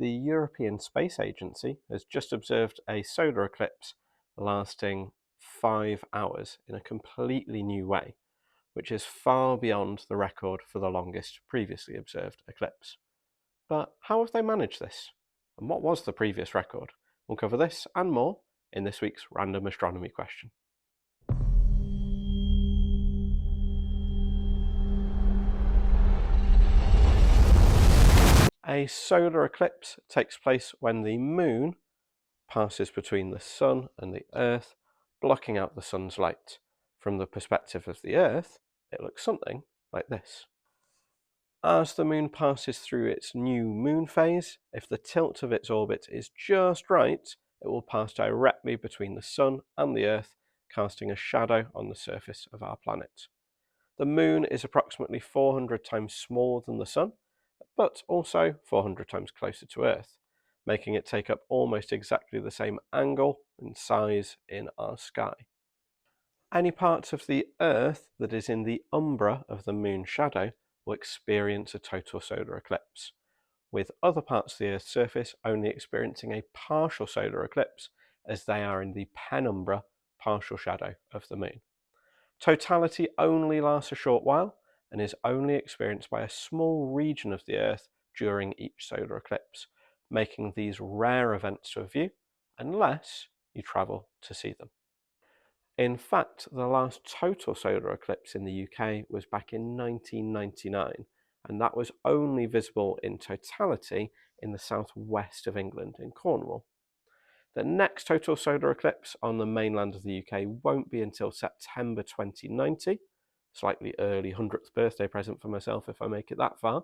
the European Space Agency has just observed a solar eclipse lasting 5 hours in a completely new way, which is far beyond the record for the longest previously observed eclipse. But how have they managed this? And what was the previous record? We'll cover this and more in this week's random astronomy question. A solar eclipse takes place when the moon passes between the sun and the earth, blocking out the sun's light. From the perspective of the earth, it looks something like this. As the moon passes through its new moon phase, if the tilt of its orbit is just right, it will pass directly between the sun and the earth, casting a shadow on the surface of our planet. The moon is approximately 400 times smaller than the sun, but also 400 times closer to Earth, making it take up almost exactly the same angle and size in our sky. Any part of the Earth that is in the umbra of the moon's shadow will experience a total solar eclipse, with other parts of the Earth's surface only experiencing a partial solar eclipse as they are in the penumbra partial shadow of the moon. Totality only lasts a short while and is only experienced by a small region of the Earth during each solar eclipse, making these rare events to view unless you travel to see them. In fact, the last total solar eclipse in the UK was back in 1999, and that was only visible in totality in the southwest of England in Cornwall. The next total solar eclipse on the mainland of the UK won't be until September 2090, slightly early 100th birthday present for myself if I make it that far,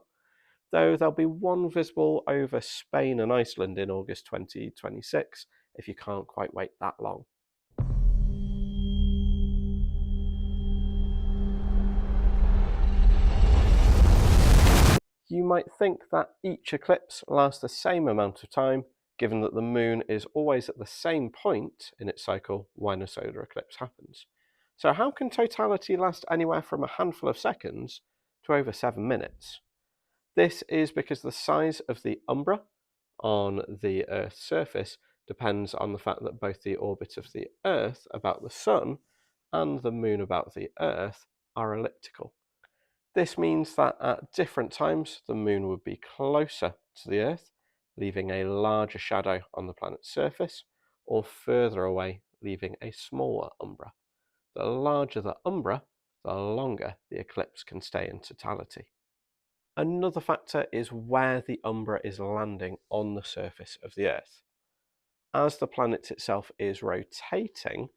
though there'll be one visible over Spain and Iceland in August 2026 if you can't quite wait that long. You might think that each eclipse lasts the same amount of time, given that the moon is always at the same point in its cycle when a solar eclipse happens. So how can totality last anywhere from a handful of seconds to over 7 minutes? This is because the size of the umbra on the Earth's surface depends on the fact that both the orbit of the Earth about the Sun and the moon about the Earth are elliptical. This means that at different times the moon would be closer to the Earth, leaving a larger shadow on the planet's surface, or further away, leaving a smaller umbra. The larger the umbra, the longer the eclipse can stay in totality. Another factor is where the umbra is landing on the surface of the Earth. As the planet itself is rotating,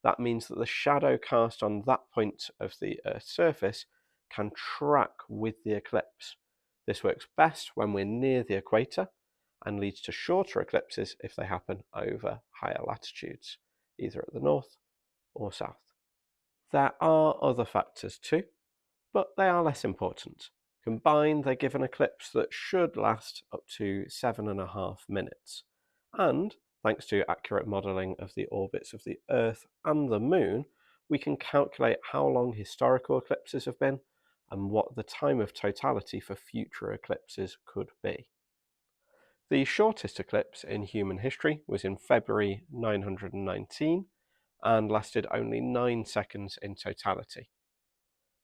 that means that the shadow cast on that point of the Earth's surface can track with the eclipse. This works best when we're near the equator and leads to shorter eclipses if they happen over higher latitudes, either at the north or south. There are other factors too, but they are less important. Combined, they give an eclipse that should last up to 7.5 minutes. And, thanks to accurate modelling of the orbits of the Earth and the Moon, we can calculate how long historical eclipses have been and what the time of totality for future eclipses could be. The shortest eclipse in human history was in February 919 and lasted only 9 seconds in totality.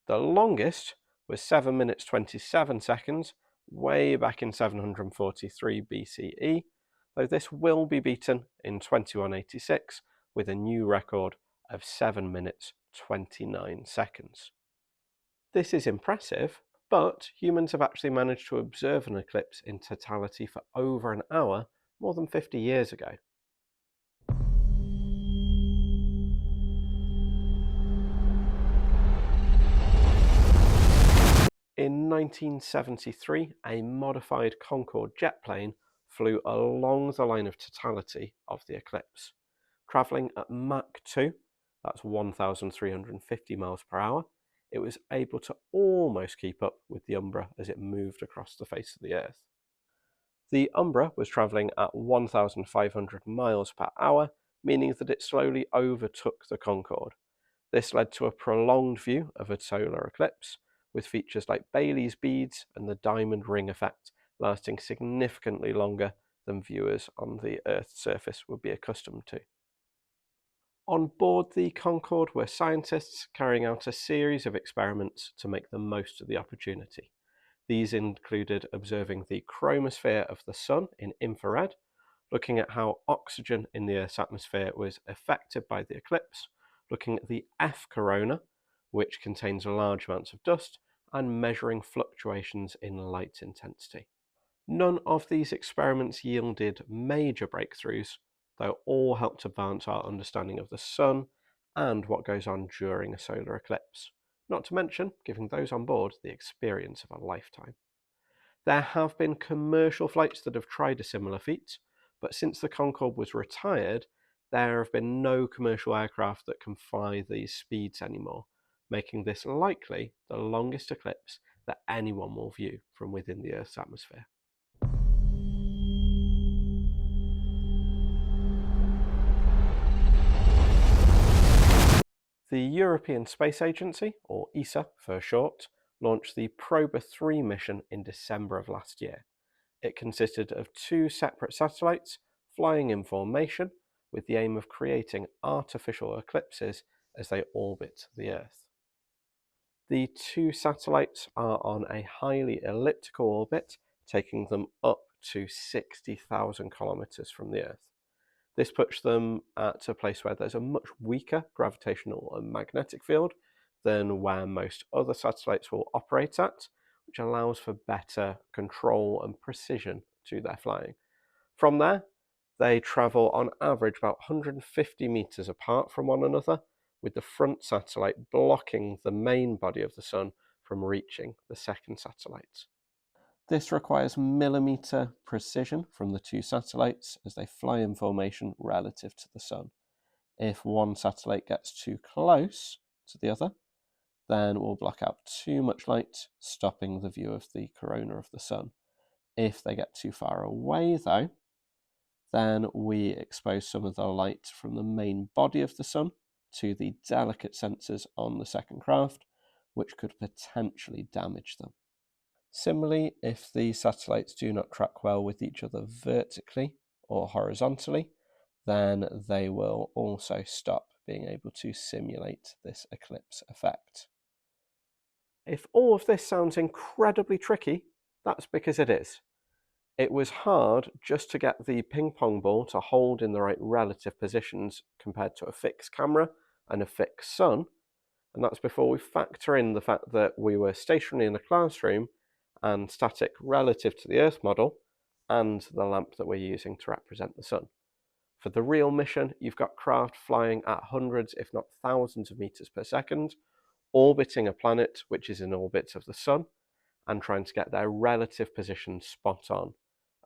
The longest was 7 minutes 27 seconds, way back in 743 BCE, though this will be beaten in 2186 with a new record of 7 minutes 29 seconds. This is impressive, but humans have actually managed to observe an eclipse in totality for over an hour more than 50 years ago. In 1973, a modified Concorde jet plane flew along the line of totality of the eclipse, travelling at Mach 2, that's 1,350 miles per hour. It was able to almost keep up with the umbra as it moved across the face of the Earth. The umbra was travelling at 1,500 miles per hour, meaning that it slowly overtook the Concorde. This led to a prolonged view of a solar eclipse, with features like Baily's beads and the diamond ring effect lasting significantly longer than viewers on the Earth's surface would be accustomed to. On board the Concorde were scientists carrying out a series of experiments to make the most of the opportunity. These included observing the chromosphere of the Sun in infrared, looking at how oxygen in the Earth's atmosphere was affected by the eclipse, looking at the F corona, which contains large amounts of dust, and measuring fluctuations in light intensity. None of these experiments yielded major breakthroughs, though all helped advance our understanding of the Sun and what goes on during a solar eclipse, not to mention giving those on board the experience of a lifetime. There have been commercial flights that have tried a similar feat, but since the Concorde was retired, there have been no commercial aircraft that can fly these speeds anymore, making this likely the longest eclipse that anyone will view from within the Earth's atmosphere. The European Space Agency, or ESA for short, launched the Proba 3 mission in December of last year. It consisted of 2 separate satellites flying in formation with the aim of creating artificial eclipses as they orbit the Earth. The 2 satellites are on a highly elliptical orbit, taking them up to 60,000 kilometers from the Earth. This puts them at a place where there's a much weaker gravitational and magnetic field than where most other satellites will operate at, which allows for better control and precision to their flying. From there, they travel on average about 150 meters apart from one another, with the front satellite blocking the main body of the Sun from reaching the second satellite. This requires millimeter precision from the 2 satellites as they fly in formation relative to the Sun. If one satellite gets too close to the other, then we'll block out too much light, stopping the view of the corona of the Sun. If they get too far away, though, then we expose some of the light from the main body of the Sun to the delicate sensors on the second craft, which could potentially damage them. Similarly, if the satellites do not track well with each other vertically or horizontally, then they will also stop being able to simulate this eclipse effect. If all of this sounds incredibly tricky, that's because it is. It was hard just to get the ping pong ball to hold in the right relative positions compared to a fixed camera and a fixed sun, and that's before we factor in the fact that we were stationary in a classroom and static relative to the Earth model and the lamp that we're using to represent the Sun. For the real mission, you've got craft flying at hundreds, if not thousands of meters per second, orbiting a planet which is in orbit of the Sun, and trying to get their relative positions spot on.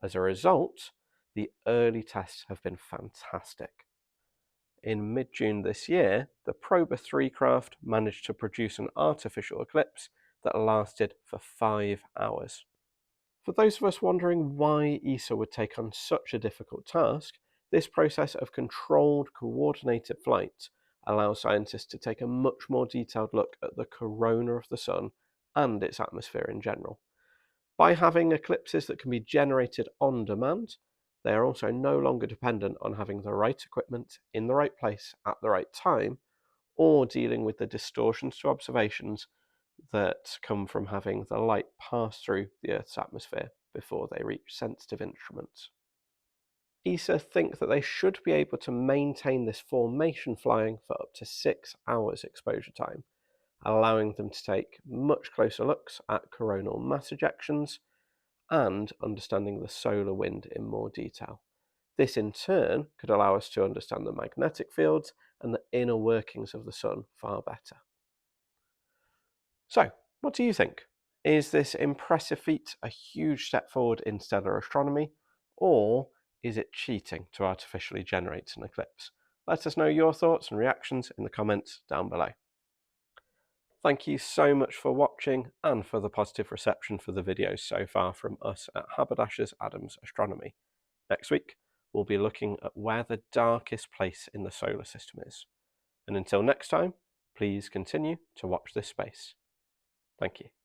As a result, the early tests have been fantastic. In mid-June this year, the Proba 3 craft managed to produce an artificial eclipse that lasted for 5 hours. For those of us wondering why ESA would take on such a difficult task, this process of controlled, coordinated flight allows scientists to take a much more detailed look at the corona of the Sun and its atmosphere in general. By having eclipses that can be generated on demand, they are also no longer dependent on having the right equipment in the right place at the right time, or dealing with the distortions to observations that come from having the light pass through the Earth's atmosphere before they reach sensitive instruments. ESA think that they should be able to maintain this formation flying for up to 6 hours exposure time, allowing them to take much closer looks at coronal mass ejections and understanding the solar wind in more detail. This in turn could allow us to understand the magnetic fields and the inner workings of the Sun far better. So, what do you think? Is this impressive feat a huge step forward in stellar astronomy, or is it cheating to artificially generate an eclipse? Let us know your thoughts and reactions in the comments down below. Thank you so much for watching and for the positive reception for the videos so far from us at Haberdashers Adams Astronomy. Next week, we'll be looking at where the darkest place in the solar system is. And until next time, please continue to watch this space. Thank you.